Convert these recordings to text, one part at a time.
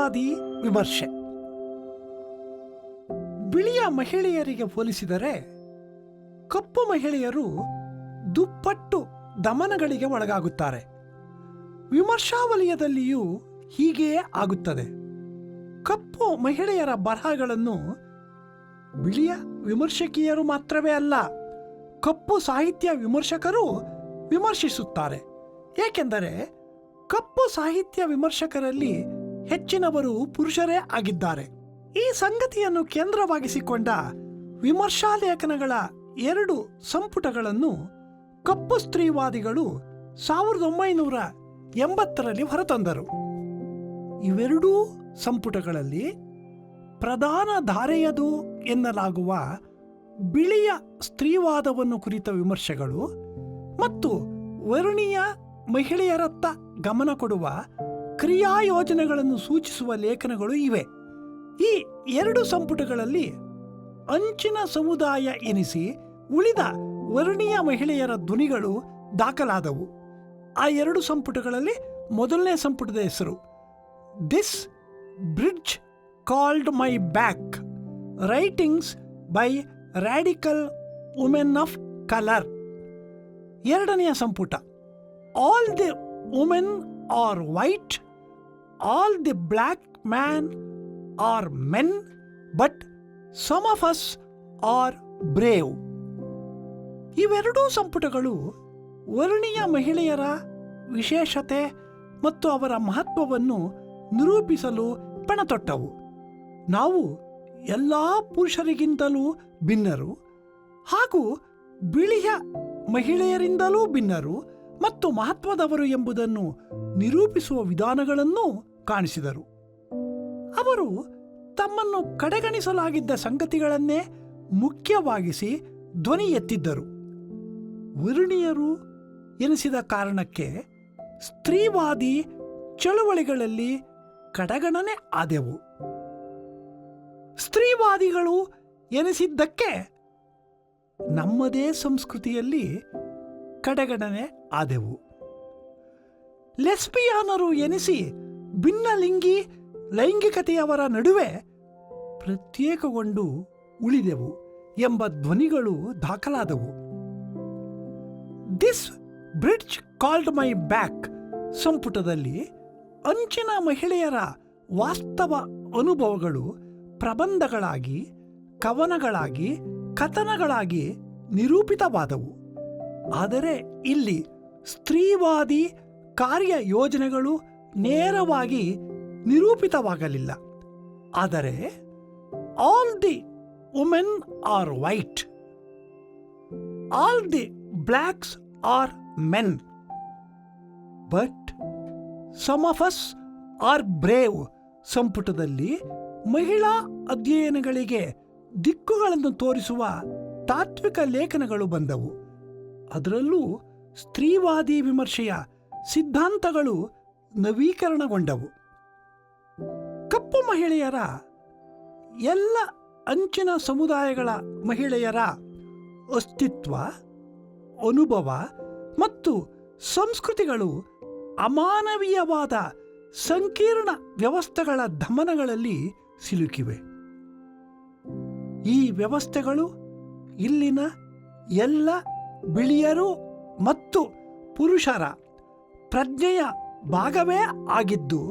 ಸ್ತ್ರೀವಾದಿ ವಿಮರ್ಶೆ. ಬಿಳಿಯ ಮಹಿಳೆಯರಿಗೆ ಹೋಲಿಸಿದರೆ ಕಪ್ಪು ಮಹಿಳೆಯರು ದುಪ್ಪಟ್ಟು ದಮನಗಳಿಗೆ ಒಳಗಾಗುತ್ತಾರೆ. ವಿಮರ್ಶಾ ವಲಯದಲ್ಲಿಯೂ ಹೀಗೆಯೇ ಆಗುತ್ತದೆ. ಕಪ್ಪು ಮಹಿಳೆಯರ ಬರಹಗಳನ್ನು ಬಿಳಿಯ ವಿಮರ್ಶಕಿಯರು ಮಾತ್ರವೇ ಅಲ್ಲ, ಕಪ್ಪು ಸಾಹಿತ್ಯ ವಿಮರ್ಶಕರು ವಿಮರ್ಶಿಸುತ್ತಾರೆ. ಏಕೆಂದರೆ ಕಪ್ಪು ಸಾಹಿತ್ಯ ವಿಮರ್ಶಕರಲ್ಲಿ ಹೆಚ್ಚಿನವರು ಪುರುಷರೇ ಆಗಿದ್ದಾರೆ. ಈ ಸಂಗತಿಯನ್ನು ಕೇಂದ್ರವಾಗಿಸಿಕೊಂಡ ವಿಮರ್ಶಾ ಲೇಖನಗಳ 2 ಸಂಪುಟಗಳನ್ನು ಕಪ್ಪು ಸ್ತ್ರೀವಾದಿಗಳು 1980ರಲ್ಲಿ ಹೊರತಂದರು. ಇವೆರಡೂ ಸಂಪುಟಗಳಲ್ಲಿ ಪ್ರಧಾನ ಧಾರೆಯದು ಎನ್ನಲಾಗುವ ಬಿಳಿಯ ಸ್ತ್ರೀವಾದವನ್ನು ಕುರಿತ ವಿಮರ್ಶೆಗಳು ಮತ್ತು ವರ್ಣೀಯ ಮಹಿಳೆಯರತ್ತ ಗಮನ ಕೊಡುವ ಕ್ರಿಯಾಯೋಜನೆಗಳನ್ನು ಸೂಚಿಸುವ ಲೇಖನಗಳು ಇವೆ. ಈ 2 ಸಂಪುಟಗಳಲ್ಲಿ ಅಂಚಿನ ಸಮುದಾಯ ಎನಿಸಿ ಉಳಿದ ವರ್ಣೀಯ ಮಹಿಳೆಯರ ಧ್ವನಿಗಳು ದಾಖಲಾದವು. ಆ 2 ಸಂಪುಟಗಳಲ್ಲಿ ಮೊದಲನೇ ಸಂಪುಟದ ಹೆಸರು this bridge called my back, writings by radical women of colour. ಎರಡನೆಯ ಸಂಪುಟ all the women are white, all the black man are men, but some of us are brave. ಇವೆರಡೂ ಸಂಪುಟಗಳು ವರ್ಣೀಯ ಮಹಿಳೆಯರ ವಿಶೇಷತೆ ಮತ್ತು ಅವರ ಮಹತ್ವವನ್ನು ನಿರೂಪಿಸಲು ಪಣತೊಟ್ಟವು. ನಾವು ಎಲ್ಲ ಪುರುಷರಿಗಿಂತಲೂ ಭಿನ್ನರು ಹಾಗೂ ಬಿಳಿಯ ಮಹಿಳೆಯರಿಂದಲೂ ಭಿನ್ನರು ಮತ್ತು ಮಹತ್ವದವರು ಎಂಬುದನ್ನು ನಿರೂಪಿಸುವ ವಿಧಾನಗಳನ್ನು ಕಾಣಿಸಿದರು. ಅವರು ತಮ್ಮನ್ನು ಕಡೆಗಣಿಸಲಾಗಿದ್ದ ಸಂಗತಿಗಳನ್ನೇ ಮುಖ್ಯವಾಗಿಸಿ ಧ್ವನಿ ಎತ್ತಿದ್ದರು. ವರ್ಣೀಯರು ಎನಿಸಿದ ಕಾರಣಕ್ಕೆ ಸ್ತ್ರೀವಾದಿ ಚಳುವಳಿಗಳಲ್ಲಿ ಕಡೆಗಣನೆ ಆದೆವು. ಸ್ತ್ರೀವಾದಿಗಳು ಎನಿಸಿದ್ದಕ್ಕೆ ನಮ್ಮದೇ ಸಂಸ್ಕೃತಿಯಲ್ಲಿ ಕಡೆಗಣನೆ ಆದೆವು. ಲೆಸ್ಬಿಯಾನರು ಎನಿಸಿ ಭಿನ್ನಲಿಂಗಿ ಲೈಂಗಿಕತೆಯವರ ನಡುವೆ ಪ್ರತ್ಯೇಕಗೊಂಡು ಉಳಿದೆವು ಎಂಬ ಧ್ವನಿಗಳು ದಾಖಲಾದವು. This bridge called my back ಸಂಪುಟದಲ್ಲಿ ಅಂಚಿನ ಮಹಿಳೆಯರ ವಾಸ್ತವ ಅನುಭವಗಳು ಪ್ರಬಂಧಗಳಾಗಿ, ಕವನಗಳಾಗಿ, ಕಥನಗಳಾಗಿ ನಿರೂಪಿತವಾದವು. ಆದರೆ ಇಲ್ಲಿ ಸ್ತ್ರೀವಾದಿ ಕಾರ್ಯಯೋಜನೆಗಳು ನೇರವಾಗಿ ನಿರೂಪಿತವಾಗಲಿಲ್ಲ. ಆದರೆ all the women are white, all the blacks are men, but some of us are brave ಸಂಪುಟದಲ್ಲಿ ಮಹಿಳಾ ಅಧ್ಯಯನಗಳಿಗೆ ದಿಕ್ಕುಗಳನ್ನು ತೋರಿಸುವ ತಾತ್ವಿಕ ಲೇಖನಗಳು ಬಂದವು. ಅದರಲ್ಲೂ ಸ್ತ್ರೀವಾದಿ ವಿಮರ್ಶೆಯ ಸಿದ್ಧಾಂತಗಳು ನವೀಕರಣಗೊಂಡವು. ಕಪ್ಪು ಮಹಿಳೆಯರ ಎಲ್ಲ ಅಂಚಿನ ಸಮುದಾಯಗಳ ಮಹಿಳೆಯರ ಅಸ್ತಿತ್ವ, ಅನುಭವ ಮತ್ತು ಸಂಸ್ಕೃತಿಗಳು ಅಮಾನವೀಯವಾದ ಸಂಕೀರ್ಣ ವ್ಯವಸ್ಥೆಗಳ ದಮನಗಳಲ್ಲಿ ಸಿಲುಕಿವೆ. ಈ ವ್ಯವಸ್ಥೆಗಳು ಇಲ್ಲಿನ ಎಲ್ಲ ಬಿಳಿಯರು ಮತ್ತು ಪುರುಷರ ಪ್ರಜ್ಞೆಯ ಭಾಗವೇ ಆಗಿದ್ದು,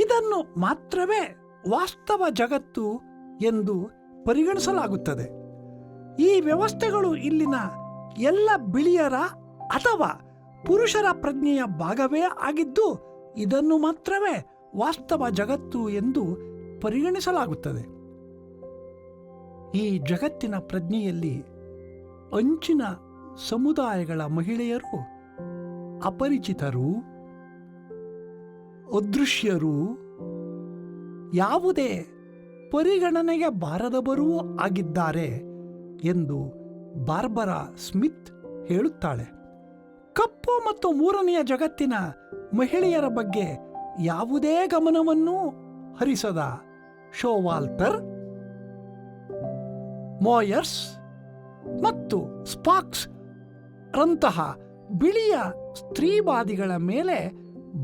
ಇದನ್ನು ಮಾತ್ರವೇ ವಾಸ್ತವ ಜಗತ್ತು ಎಂದು ಪರಿಗಣಿಸಲಾಗುತ್ತದೆ. ಈ ವ್ಯವಸ್ಥೆಗಳು ಇಲ್ಲಿನ ಎಲ್ಲ ಬಿಳಿಯರ ಅಥವಾ ಪುರುಷರ ಪ್ರಜ್ಞೆಯ ಭಾಗವೇ ಆಗಿದ್ದು, ಇದನ್ನು ಮಾತ್ರವೇ ವಾಸ್ತವ ಜಗತ್ತು ಎಂದು ಪರಿಗಣಿಸಲಾಗುತ್ತದೆ. ಈ ಜಗತ್ತಿನ ಪ್ರಜ್ಞೆಯಲ್ಲಿ ಅಂಚಿನ ಸಮುದಾಯಗಳ ಮಹಿಳೆಯರು ಅಪರಿಚಿತರು, ಅದೃಶ್ಯರು, ಯಾವುದೇ ಪರಿಗಣನೆಗೆ ಬಾರದವರೂ ಆಗಿದ್ದಾರೆ ಎಂದು ಬಾರ್ಬರಾ ಸ್ಮಿತ್ ಹೇಳುತ್ತಾಳೆ. ಕಪ್ಪು ಮತ್ತು ಮೂರನೆಯ ಜಗತ್ತಿನ ಮಹಿಳೆಯರ ಬಗ್ಗೆ ಯಾವುದೇ ಗಮನವನ್ನೂ ಹರಿಸದ ಶೋವಾಲ್ಟರ್, ಮೋಯರ್ಸ್ ಮತ್ತು ಸ್ಪಾಕ್ಸ್ ರಂತಹ ಬಿಳಿಯ ಸ್ತ್ರೀವಾದಿಗಳ ಮೇಲೆ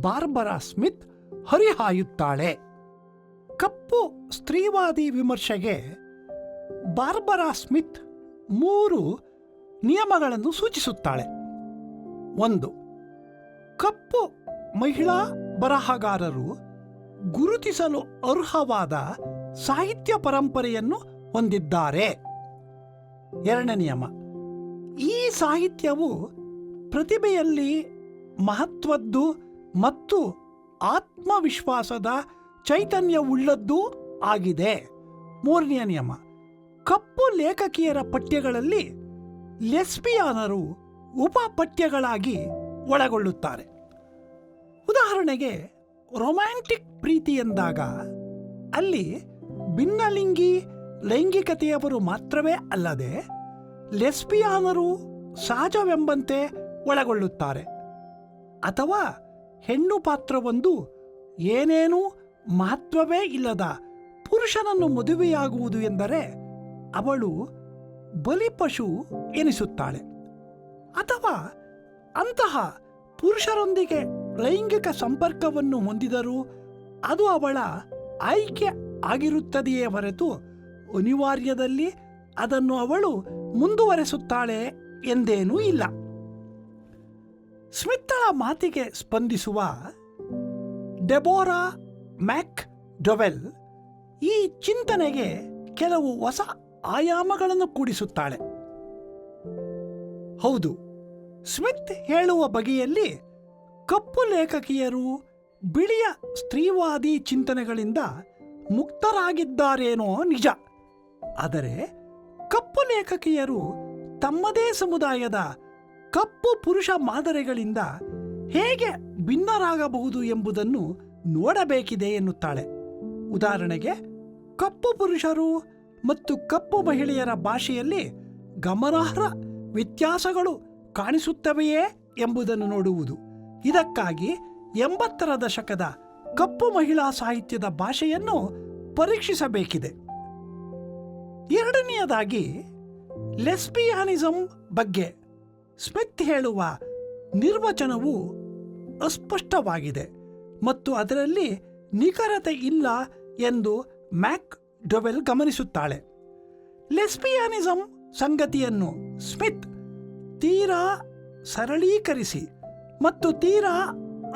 ಬಾರ್ಬರಾ ಸ್ಮಿತ್ ಹರಿಹಾಯುತ್ತಾಳೆ. ಕಪ್ಪು ಸ್ತ್ರೀವಾದಿ ವಿಮರ್ಶೆಗೆ ಬಾರ್ಬರಾ ಸ್ಮಿತ್ 3 ನಿಯಮಗಳನ್ನು ಸೂಚಿಸುತ್ತಾಳೆ. 1. ಕಪ್ಪು ಮಹಿಳಾ ಬರಹಗಾರರು ಗುರುತಿಸಲು ಅರ್ಹವಾದ ಸಾಹಿತ್ಯ ಪರಂಪರೆಯನ್ನು ಹೊಂದಿದ್ದಾರೆ. 2ನೇ ನಿಯಮ, ಈ ಸಾಹಿತ್ಯವು ಪ್ರತಿಭೆಯಲ್ಲಿ ಮಹತ್ವದ್ದು ಮತ್ತು ಆತ್ಮವಿಶ್ವಾಸದ ಚೈತನ್ಯವುಳ್ಳದ್ದೂ ಆಗಿದೆ. 3ನೇ ನಿಯಮ, ಕಪ್ಪು ಲೇಖಕಿಯರ ಪಠ್ಯಗಳಲ್ಲಿ ಲೆಸ್ಬಿಯಾನರು ಉಪಪಠ್ಯಗಳಾಗಿ ಒಳಗೊಳ್ಳುತ್ತಾರೆ. ಉದಾಹರಣೆಗೆ, ರೊಮ್ಯಾಂಟಿಕ್ ಪ್ರೀತಿ ಎಂದಾಗ ಅಲ್ಲಿ ಭಿನ್ನಲಿಂಗಿ ಲೈಂಗಿಕತೆಯವರು ಮಾತ್ರವೇ ಅಲ್ಲದೆ ಲೆಸ್ಬಿಯಾನರು ಸಹಜವೆಂಬಂತೆ ಒಳಗೊಳ್ಳುತ್ತಾರೆ. ಅಥವಾ ಹೆಣ್ಣು ಪಾತ್ರವೊಂದು ಏನೇನೂ ಮಹತ್ವವೇ ಇಲ್ಲದ ಪುರುಷನನ್ನು ಮದುವೆಯಾಗುವುದು ಎಂದರೆ ಅವಳು ಬಲಿಪಶು ಎನಿಸುತ್ತಾಳೆ. ಅಥವಾ ಅಂತಹ ಪುರುಷರೊಂದಿಗೆ ಲೈಂಗಿಕ ಸಂಪರ್ಕವನ್ನು ಹೊಂದಿದರೂ ಅದು ಅವಳ ಆಯ್ಕೆ ಆಗಿರುತ್ತದೆಯೇ ಹೊರತು ಅನಿವಾರ್ಯದಲ್ಲಿ ಅದನ್ನು ಅವಳು ಮುಂದುವರೆಸುತ್ತಾಳೆ ಎಂದೇನೂ ಇಲ್ಲ. ಸ್ಮಿತ್ತಳ ಮಾತಿಗೆ ಸ್ಪಂದಿಸುವ ಡೆಬೋರಾ ಮ್ಯಾಕ್ ಡೊವೆಲ್ ಈ ಚಿಂತನೆಗೆ ಕೆಲವು ಹೊಸ ಆಯಾಮಗಳನ್ನು ಕೂಡಿಸುತ್ತಾಳೆ. ಹೌದು, ಸ್ಮಿತ್ ಹೇಳುವ ಬಗೆಯಲ್ಲಿ ಕಪ್ಪು ಲೇಖಕಿಯರು ಬಿಳಿಯ ಸ್ತ್ರೀವಾದಿ ಚಿಂತನೆಗಳಿಂದ ಮುಕ್ತರಾಗಿದ್ದಾರೇನೋ ನಿಜ. ಆದರೆ ಕಪ್ಪು ಲೇಖಕಿಯರು ತಮ್ಮದೇ ಸಮುದಾಯದ ಕಪ್ಪು ಪುರುಷ ಮಾದರಿಗಳಿಂದ ಹೇಗೆ ಭಿನ್ನರಾಗಬಹುದು ಎಂಬುದನ್ನು ನೋಡಬೇಕಿದೆ ಎನ್ನುತ್ತಾಳೆ. ಉದಾಹರಣೆಗೆ, ಕಪ್ಪು ಪುರುಷರು ಮತ್ತು ಕಪ್ಪು ಮಹಿಳೆಯರ ಭಾಷೆಯಲ್ಲಿ ಗಮನಾರ್ಹ ವ್ಯತ್ಯಾಸಗಳು ಕಾಣಿಸುತ್ತವೆಯೇ ಎಂಬುದನ್ನು ನೋಡುವುದು. ಇದಕ್ಕಾಗಿ 80ರ ದಶಕದ ಕಪ್ಪು ಮಹಿಳಾ ಸಾಹಿತ್ಯದ ಭಾಷೆಯನ್ನು ಪರೀಕ್ಷಿಸಬೇಕಿದೆ. 2ನೇದಾಗಿ, ಲೆಸ್ಬಿಯಾನಿಸಂ ಬಗ್ಗೆ ಸ್ಮಿತ್ ಹೇಳುವ ನಿರ್ವಚನವು ಅಸ್ಪಷ್ಟವಾಗಿದೆ ಮತ್ತು ಅದರಲ್ಲಿ ನಿಖರತೆ ಇಲ್ಲ ಎಂದು ಮ್ಯಾಕ್ ಡೊವೆಲ್ ಗಮನಿಸುತ್ತಾಳೆ. ಲೆಸ್ಬಿಯಾನಿಸಂ ಸಂಗತಿಯನ್ನು ಸ್ಮಿತ್ ತೀರಾ ಸರಳೀಕರಿಸಿ ಮತ್ತು ತೀರಾ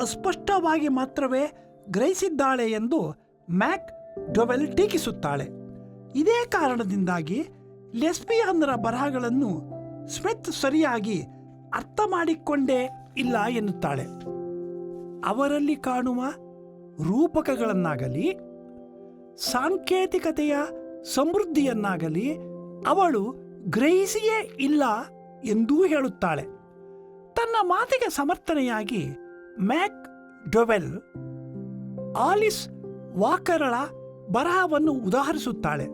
ಅಸ್ಪಷ್ಟವಾಗಿ ಮಾತ್ರವೇ ಗ್ರಹಿಸಿದ್ದಾಳೆ ಎಂದು ಮ್ಯಾಕ್ ಡೊವೆಲ್ ಟೀಕಿಸುತ್ತಾಳೆ. ಇದೇ ಕಾರಣದಿಂದಾಗಿ ಲೆಸ್ಬಿಯಾನರ ಬರಹಗಳನ್ನು ಸ್ಮಿತ್ ಸರಿಯಾಗಿ ಅರ್ಥ ಮಾಡಿಕೊಂಡೇ ಇಲ್ಲ ಎನ್ನುತ್ತಾಳೆ. ಅವರಲ್ಲಿ ಕಾಣುವ ರೂಪಕಗಳನ್ನಾಗಲಿ ಸಾಂಕೇತಿಕತೆಯ ಸಮೃದ್ಧಿಯನ್ನಾಗಲಿ ಅವಳು ಗ್ರಹಿಸಿಯೇ ಇಲ್ಲ ಎಂದೂ ಹೇಳುತ್ತಾಳೆ. ತನ್ನ ಮಾತಿಗೆ ಸಮರ್ಥನೆಯಾಗಿ ಮ್ಯಾಕ್ ಡೊವೆಲ್ ಆಲಿಸ್ ವಾಕರಳ ಬರಹವನ್ನು ಉದಾಹರಿಸುತ್ತಾಳೆ.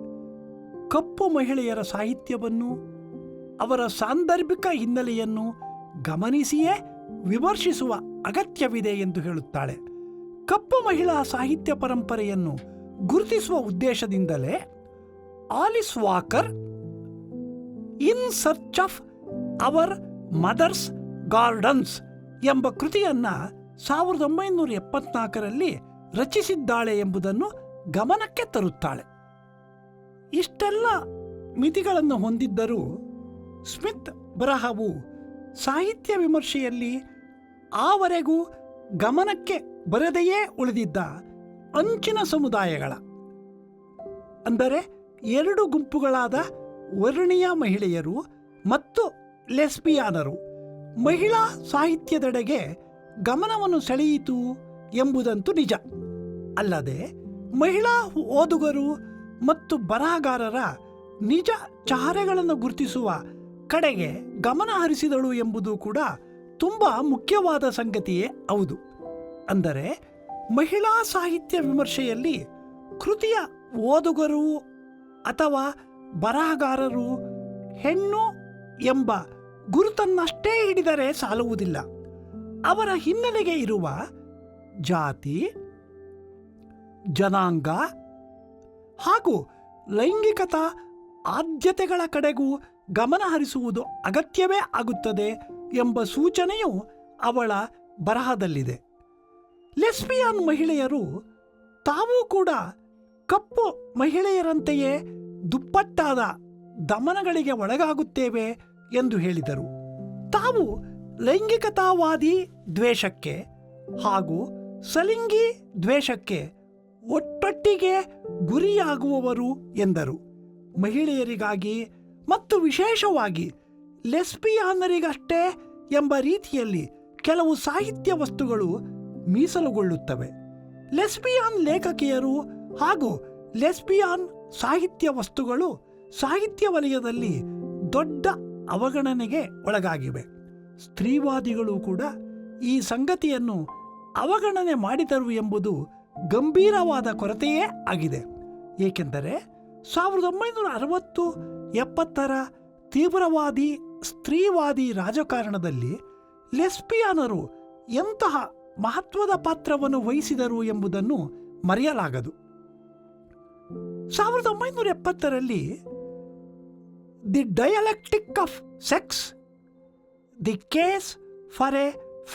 ಕಪ್ಪು ಮಹಿಳೆಯರ ಸಾಹಿತ್ಯವನ್ನು ಅವರ ಸಾಂದರ್ಭಿಕ ಹಿನ್ನೆಲೆಯನ್ನು ಗಮನಿಸಿಯೇ ವಿಮರ್ಶಿಸುವ ಅಗತ್ಯವಿದೆ ಎಂದು ಹೇಳುತ್ತಾಳೆ. ಕಪ್ಪು ಮಹಿಳಾ ಸಾಹಿತ್ಯ ಪರಂಪರೆಯನ್ನು ಗುರುತಿಸುವ ಉದ್ದೇಶದಿಂದಲೇ Alice Walker in search of our mothers' gardens ಎಂಬ ಕೃತಿಯನ್ನು 1974ರಲ್ಲಿ ರಚಿಸಿದ್ದಾಳೆ ಎಂಬುದನ್ನು ಗಮನಕ್ಕೆ ತರುತ್ತಾಳೆ. ಇಷ್ಟೆಲ್ಲ ಮಿತಿಗಳನ್ನು ಹೊಂದಿದ್ದರೂ ಸ್ಮಿತ್ ಬರಹವು ಸಾಹಿತ್ಯ ವಿಮರ್ಶೆಯಲ್ಲಿ ಆವರೆಗೂ ಗಮನಕ್ಕೆ ಬರದೆಯೇ ಉಳಿದಿದ್ದ ಅಂಚಿನ ಸಮುದಾಯಗಳ, ಅಂದರೆ 2 ಗುಂಪುಗಳಾದ ವರ್ಣೀಯ ಮಹಿಳೆಯರು ಮತ್ತು ಲೆಸ್ಬಿಯಾನರು ಮಹಿಳಾ ಸಾಹಿತ್ಯದೆಡೆಗೆ ಗಮನವನ್ನು ಸೆಳೆಯಿತು ಎಂಬುದಂತೂ ನಿಜ. ಅಲ್ಲದೆ ಮಹಿಳಾ ಓದುಗರು ಮತ್ತು ಬರಹಗಾರರ ನಿಜ ಚಹರೆಗಳನ್ನು ಗುರುತಿಸುವ ಕಡೆಗೆ ಗಮನ ಹರಿಸಿದಳು ಎಂಬುದು ಕೂಡ ತುಂಬ ಮುಖ್ಯವಾದ ಸಂಗತಿಯೇ ಹೌದು. ಅಂದರೆ ಮಹಿಳಾ ಸಾಹಿತ್ಯ ವಿಮರ್ಶೆಯಲ್ಲಿ ಕೃತಿಯ ಓದುಗರು ಅಥವಾ ಬರಹಗಾರರು ಹೆಣ್ಣು ಎಂಬ ಗುರುತನ್ನಷ್ಟೇ ಹಿಡಿದರೆ ಸಾಲುವುದಿಲ್ಲ. ಅವರ ಹಿನ್ನೆಲೆಗೆ ಇರುವ ಜಾತಿ, ಜನಾಂಗ ಹಾಗೂ ಲೈಂಗಿಕತಾ ಆದ್ಯತೆಗಳ ಕಡೆಗೂ ಗಮನ ಹರಿಸುವುದು ಅಗತ್ಯವೇ ಆಗುತ್ತದೆ ಎಂಬ ಸೂಚನೆಯು ಅವಳ ಬರಹದಲ್ಲಿದೆ. ಲೆಸ್ಬಿಯಾನ್ ಮಹಿಳೆಯರು ತಾವೂ ಕೂಡ ಕಪ್ಪು ಮಹಿಳೆಯರಂತೆಯೇ ದುಪ್ಪಟ್ಟಾದ ದಮನಗಳಿಗೆ ಒಳಗಾಗುತ್ತೇವೆ ಎಂದು ಹೇಳಿದರು. ತಾವು ಲೈಂಗಿಕತಾವಾದಿ ದ್ವೇಷಕ್ಕೆ ಹಾಗೂ ಸಲಿಂಗಿ ದ್ವೇಷಕ್ಕೆ ಒಟ್ಟೊಟ್ಟಿಗೆ ಗುರಿಯಾಗುವವರು ಎಂದರು. ಮಹಿಳೆಯರಿಗಾಗಿ ಮತ್ತು ವಿಶೇಷವಾಗಿ ಲೆಸ್ಬಿಯಾನರಿಗಷ್ಟೇ ಎಂಬ ರೀತಿಯಲ್ಲಿ ಕೆಲವು ಸಾಹಿತ್ಯ ವಸ್ತುಗಳು ಮೀಸಲುಗೊಳ್ಳುತ್ತವೆ. ಲೆಸ್ಬಿಯಾನ್ ಲೇಖಕಿಯರು ಹಾಗೂ ಲೆಸ್ಬಿಯಾನ್ ಸಾಹಿತ್ಯ ವಸ್ತುಗಳು ಸಾಹಿತ್ಯ ವಲಯದಲ್ಲಿ ದೊಡ್ಡ ಅವಗಣನೆಗೆ ಒಳಗಾಗಿವೆ. ಸ್ತ್ರೀವಾದಿಗಳು ಕೂಡ ಈ ಸಂಗತಿಯನ್ನು ಅವಗಣನೆ ಮಾಡಿದರು ಎಂಬುದು ಗಂಭೀರವಾದ ಕೊರತೆಯೇ ಆಗಿದೆ. ಏಕೆಂದರೆ 1960-70ರ ತೀವ್ರವಾದಿ ಸ್ತ್ರೀವಾದಿ ರಾಜಕಾರಣದಲ್ಲಿ ಲೆಸ್ಬಿಯಾನರು ಎಂತಹ ಮಹತ್ವದ ಪಾತ್ರವನ್ನು ವಹಿಸಿದರು ಎಂಬುದನ್ನು ಮರೆಯಲಾಗದು. 1970ರಲ್ಲಿ the dialectic of sex, the case for a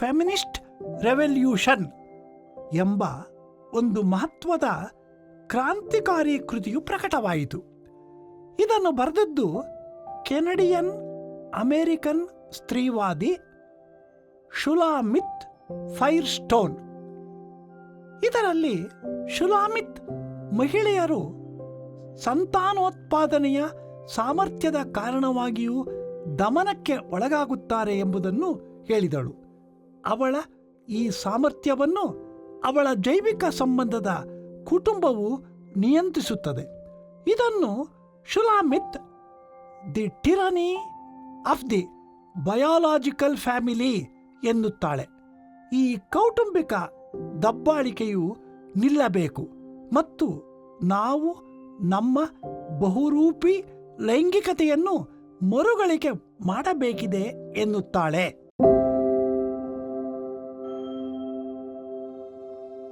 feminist revolution ಎಂಬ ಒಂದು ಮಹತ್ವದ ಕ್ರಾಂತಿಕಾರಿ ಕೃತಿಯು ಪ್ರಕಟವಾಯಿತು. ಇದನ್ನು ಬರೆದದ್ದು ಕೆನಡಿಯನ್ ಅಮೇರಿಕನ್ ಸ್ತ್ರೀವಾದಿ ಶುಲಾಮಿತ್ ಫೈರ್ಸ್ಟೋನ್. ಇದರಲ್ಲಿ ಶುಲಾಮಿತ್ ಮಹಿಳೆಯರು ಸಂತಾನೋತ್ಪಾದನೆಯ ಸಾಮರ್ಥ್ಯದ ಕಾರಣವಾಗಿಯೂ ದಮನಕ್ಕೆ ಒಳಗಾಗುತ್ತಾರೆ ಎಂಬುದನ್ನು ಹೇಳಿದಳು. ಅವಳ ಈ ಸಾಮರ್ಥ್ಯವನ್ನು ಅವಳ ಜೈವಿಕ ಸಂಬಂಧದ ಕುಟುಂಬವು ನಿಯಂತ್ರಿಸುತ್ತದೆ. ಇದನ್ನು ಶುಲಾಮಿತ್ ದಿ ಟಿರನಿ ಆಫ್ ದಿ ಬಯಾಲಾಜಿಕಲ್ ಫ್ಯಾಮಿಲಿ ಎನ್ನುತ್ತಾಳೆ. ಈ ಕೌಟುಂಬಿಕ ದಬ್ಬಾಳಿಕೆಯು ನಿಲ್ಲಬೇಕು ಮತ್ತು ನಾವು ನಮ್ಮ ಬಹುರೂಪಿ ಲೈಂಗಿಕತೆಯನ್ನು ಮರುಗಳಿಕೆ ಮಾಡಬೇಕಿದೆ ಎನ್ನುತ್ತಾಳೆ.